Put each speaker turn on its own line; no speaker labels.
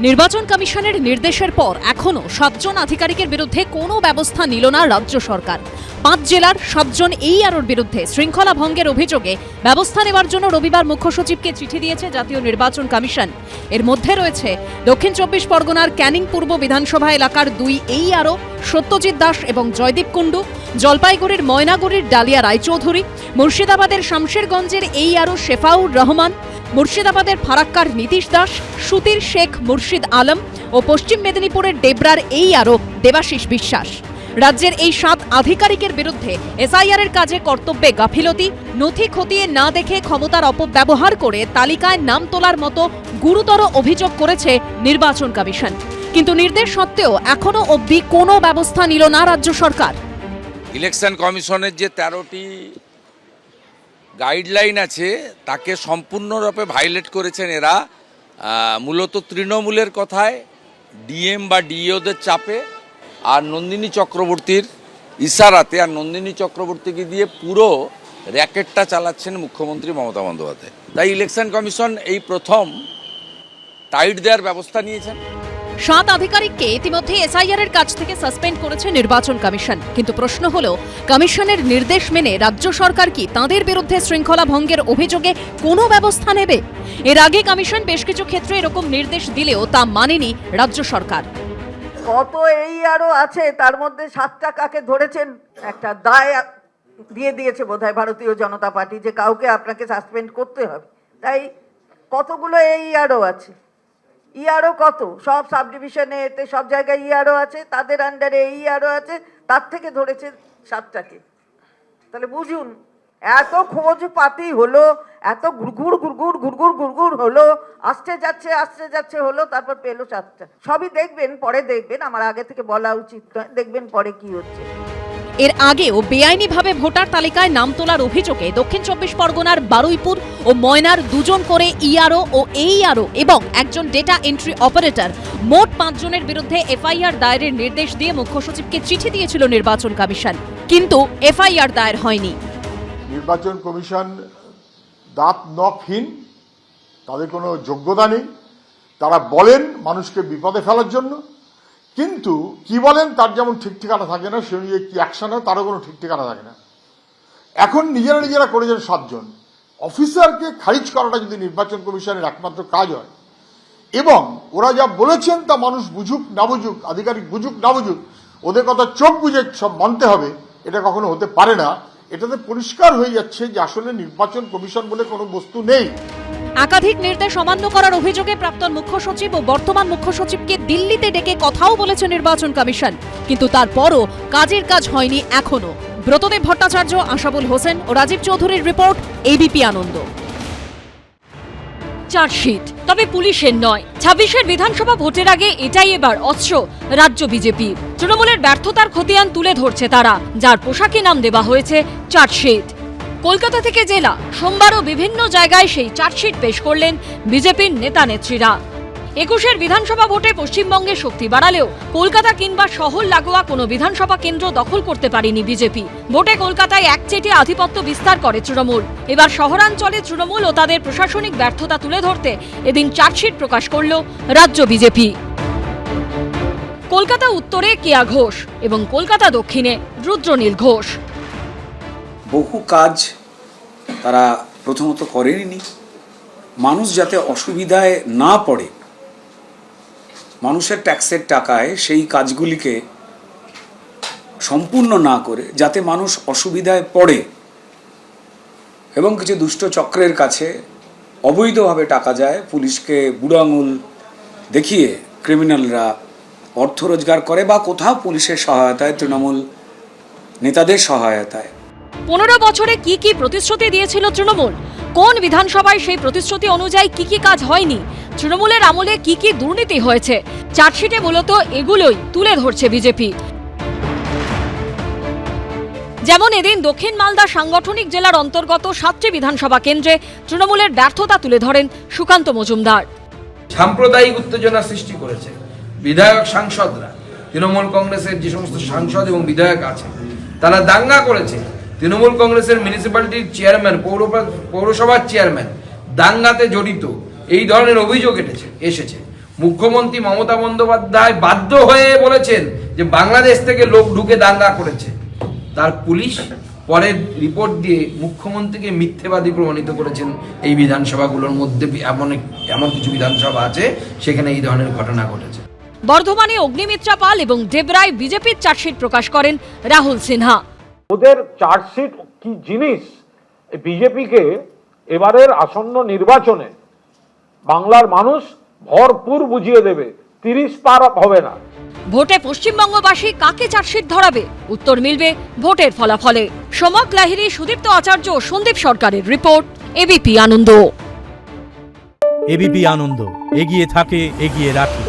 নির্বাচন কমিশনের নির্দেশের পর এখনো 7 জন আধিকারিকের বিরুদ্ধে কোনো ব্যবস্থা নিল না রাজ্য সরকার। 5 জেলার 7 জন AROর বিরুদ্ধে শৃঙ্খলা ভঙ্গের অভিযোগে ব্যবস্থা নেওয়ার জন্য রবিবার মুখ্য সচিবকে চিঠি দিয়েছে জাতীয় নির্বাচন কমিশন। এর মধ্যে রয়েছে দক্ষিণ 24 পরগনার ক্যানিং পূর্ব বিধানসভা এলাকার 2 ARO সত্যজিৎ দাস এবং জয়দীপ কুণ্ডু, জলপাইগুড়ির ময়নাগুড়ির ডালিয়া রায়চৌধুরী, মুর্শিদাবাদের শামশেরগঞ্জের ARO শেফাউর রহমান, মুর্শিদাবাদের ফারাক্কার নীতিশ দাস, সুতির শেখ মুর্শিদ আলম ও পশ্চিম মেদিনীপুরের ডেবরার ARO দেবাশিস বিশ্বাস। রাজ্যের এই 7 আধিকারিকের বিরুদ্ধে SIR-এর কাজে কর্তব্যে গাফিলতি, নথি খতিয়ে না দেখে ক্ষমতার অপব্যবহার করে তালিকায় নাম তোলার মতো গুরুতর অভিযোগ করেছে নির্বাচন কমিশন। কিন্তু নির্দেশ সত্ত্বেও এখনো অবধি কোনো ব্যবস্থা নিল না রাজ্য সরকার।
ইলেকশন কমিশনের যে 13টি গাইডলাইন আছে তাকে সম্পূর্ণরূপে ভায়োলেট করেছেন এরা। মূলত তৃণমূলের কথায় DM বা DEOদের চাপে আর নন্দিনী চক্রবর্তীর ইশারাতে আর নন্দিনী চক্রবর্তীকে দিয়ে পুরো র্যাকেটটা চালাচ্ছেন মুখ্যমন্ত্রী মমতা বন্দ্যোপাধ্যায়। তাই ইলেকশন কমিশন এই প্রথম টাইট দেওয়ার ব্যবস্থা নিয়েছেন।
7 আধিকারিককে ইতিমধ্যে SIR-এর কাছ থেকে সাসপেন্ড করেছে নির্বাচন কমিশন। কিন্তু প্রশ্ন হলো, কমিশনের নির্দেশ মেনে রাজ্য সরকার কি তাঁদের বিরুদ্ধে শৃঙ্খলা ভঙ্গের অভিযোগে কোনো ব্যবস্থা নেবে? এর আগে কমিশন বেশ কিছু ক্ষেত্রে এরকম নির্দেশ দিলেও তা মানেনি রাজ্য সরকার।
কত ARO আছে তার মধ্যে 7টা কাকে ধরেছেন, একটা দায় দিয়ে দিয়েছে বোধহয় ভারতীয় জনতা পার্টি যে কাউকে আপনাকে সাসপেন্ড করতে হবে। তাই কতগুলো ARO আছে, ERO কত, সব সাব ডিভিশনে এতে সব জায়গায় ERO আছে, তাদের আন্ডারে ERO আছে, তার থেকে ধরেছে 7টাকে। তাহলে বুঝুন, এত খোঁজ পাতি হলো, এত ঘুরঘুর হলো, আসতে যাচ্ছে হলো, তারপর পেলো 7টা। সবই দেখবেন, পরে দেখবেন, আমার আগে থেকে বলা উচিত নয়, দেখবেন পরে কি হচ্ছে।
এর আগেও বেআইনিভাবে ভোটার তালিকায় নাম তোলার অভিযোগে দক্ষিণ 24 পরগনার বারুইপুর ও ময়নার 2 জন করে ERO ও ARO এবং একজন ডেটা এন্ট্রি অপারেটর মোট 5 জনের বিরুদ্ধে FIR দায়েরের নির্দেশ দিয়ে মুখ্য সচিবকে চিঠি দিয়েছিল নির্বাচন কমিশন, কিন্তু FIR দায়ের হয়নি।
নির্বাচন কমিশন দাঁত নখহীন, তাদের কোনো যোগ্যতা নেই। তারা বলেন মানুষকে বিপদে ফেলার জন্য, কিন্তু কি বলেন তার যেমন ঠিক ঠিকানা থাকে না, সে অনুযায়ী কি অ্যাকশন হয় তারও কোনো ঠিক ঠিকানা থাকে না। এখন নিজেরা করেছেন 7 জন অফিসারকে খারিজ করাটা যদি নির্বাচন কমিশনের একমাত্র কাজ হয়, এবং ওরা যা বলেছেন তা মানুষ বুঝুক না বুঝুক, আধিকারিক বুঝুক না বুঝুক, ওদের কথা চোখ বুঝে সব মানতে হবে, এটা কখনো হতে পারে না। এটাতে পরিষ্কার হয়ে যাচ্ছে যে আসলে নির্বাচন কমিশন বলে কোনো বস্তু নেই।
একাধিক নির্দেশ অমান্য করার অভিযোগে প্রাক্তন মুখ্য সচিব ও বর্তমান মুখ্য সচিবকে দিল্লিতে ডেকে কথাও বলেছে নির্বাচন কমিশন, কিন্তু তারপরও কাজের কাজ হয়নি এখনো। ব্রতদেব ভট্টাচার্য, আশাবুল হোসেন ও রাজীব চৌধুরীর রিপোর্ট, ABP আনন্দ। চার্জশিট তবে পুলিশের নয়। 26-এর বিধানসভা ভোটের আগে এটাই এবার অস্ত্র রাজ্য বিজেপি। তৃণমূলের ব্যর্থতার খতিয়ান তুলে ধরছে তারা, যার পোশাকে নাম দেওয়া হয়েছে চার্জশিট। কলকাতা থেকে জেলা সোমবারও বিভিন্ন জায়গায় সেই চার্জশিট পেশ করলেন বিজেপির নেতা নেত্রীরা। 21-এর বিধানসভা ভোটে পশ্চিমবঙ্গে শক্তি বাড়ালেও কলকাতা কিংবা শহর লাগোয়া কোনো বিধানসভা কেন্দ্র দখল করতে পারেনি বিজেপি। ভোটে কলকাতায় একচেটে আধিপত্য বিস্তার করে তৃণমূল। এবার শহরাঞ্চলে তৃণমূল ও তাদের প্রশাসনিক ব্যর্থতা তুলে ধরতে এদিন চার্জশিট প্রকাশ করল রাজ্য বিজেপি। কলকাতা উত্তরে কেয়া ঘোষ এবং কলকাতা দক্ষিণে রুদ্রনীল ঘোষ।
বহু কাজ তারা প্রথমত করেনি, মানুষ যাতে অসুবিধায় না পড়ে, মানুষের ট্যাক্সের টাকায় সেই কাজগুলিকে সম্পূর্ণ না করে যাতে মানুষ অসুবিধায় পড়ে এবং কিছু দুষ্ট চক্রের কাছে অবৈধভাবে টাকা যায়, পুলিশকে বুড়ো আঙুল দেখিয়ে ক্রিমিনালরা অর্থ রোজগার করে, বা কোথাও পুলিশের সহায়তায়, তৃণমূল নেতাদের সহায়তায়।
15 বছরে কি কি প্রতিশ্রুতি দিয়েছিল তৃণমূল, কোন বিধানসভায় সেই প্রতিশ্রুতি অনুযায়ী কি কি কাজ হয়নি, তৃণমূলের আমলে কি কি দুর্নীতি হয়েছে, চার্জশিটে মূলত এগুলোই তুলে ধরছে বিজেপি। যেমন এদিন দক্ষিণ মালদা সাংগঠনিক জেলার অন্তর্গত 7টি বিধানসভা কেন্দ্রে তৃণমূলের ব্যর্থতা তুলে ধরেন সুকান্ত মজুমদার।
সাম্প্রদায়িক উত্তেজনা সৃষ্টি করেছে বিধায়ক সাংসদরা। তৃণমূল কংগ্রেসের যে সমস্ত সাংসদ এবং বিধায়ক আছে তারা দাঙ্গা করেছে। তৃণমূল কংগ্রেসের মিউনিসিপ্যালিটির চেয়ারম্যান, পৌরসভার চেয়ারম্যান দাঙ্গাতে জড়িত, এই ধরনের অভিযোগ এসেছে। মুখ্যমন্ত্রী মমতা বন্দ্যোপাধ্যায় বাধ্য হয়ে বলেছেন যে বাংলাদেশ থেকে লোক ঢুকে দাঙ্গা করেছে, তার পুলিশ পরে রিপোর্ট দিয়ে মুখ্যমন্ত্রীকে মিথ্যেবাদী প্রমাণিত করেছেন। এই বিধানসভাগুলোর মধ্যে এমন কিছু বিধানসভা আছে সেখানে এই ধরনের ঘটনা ঘটেছে।
বর্ধমানে অগ্নিমিত্রা পাল এবং ডেবরায় বিজেপির চার্জশিট প্রকাশ করেন রাহুল সিনহা।
ওদের চার্জশিট কি জিনিস, বিজেপিকে এবারের আসন্ন নির্বাচনে বাংলার মানুষ ভরপুর বুঝিয়ে দেবে, 30 পার হবে না।
ভোটে পশ্চিমবঙ্গবাসী কাকে চার্জশিট ধরাবে, উত্তর মিলবে ভোটের ফলাফলে। সমক লাহিড়ী, সুদীপ্ত আচার্য, সন্দীপ সরকারের রিপোর্ট, এবিপি আনন্দ।
এবিপি আনন্দ, এগিয়ে থাকে, এগিয়ে রাখে।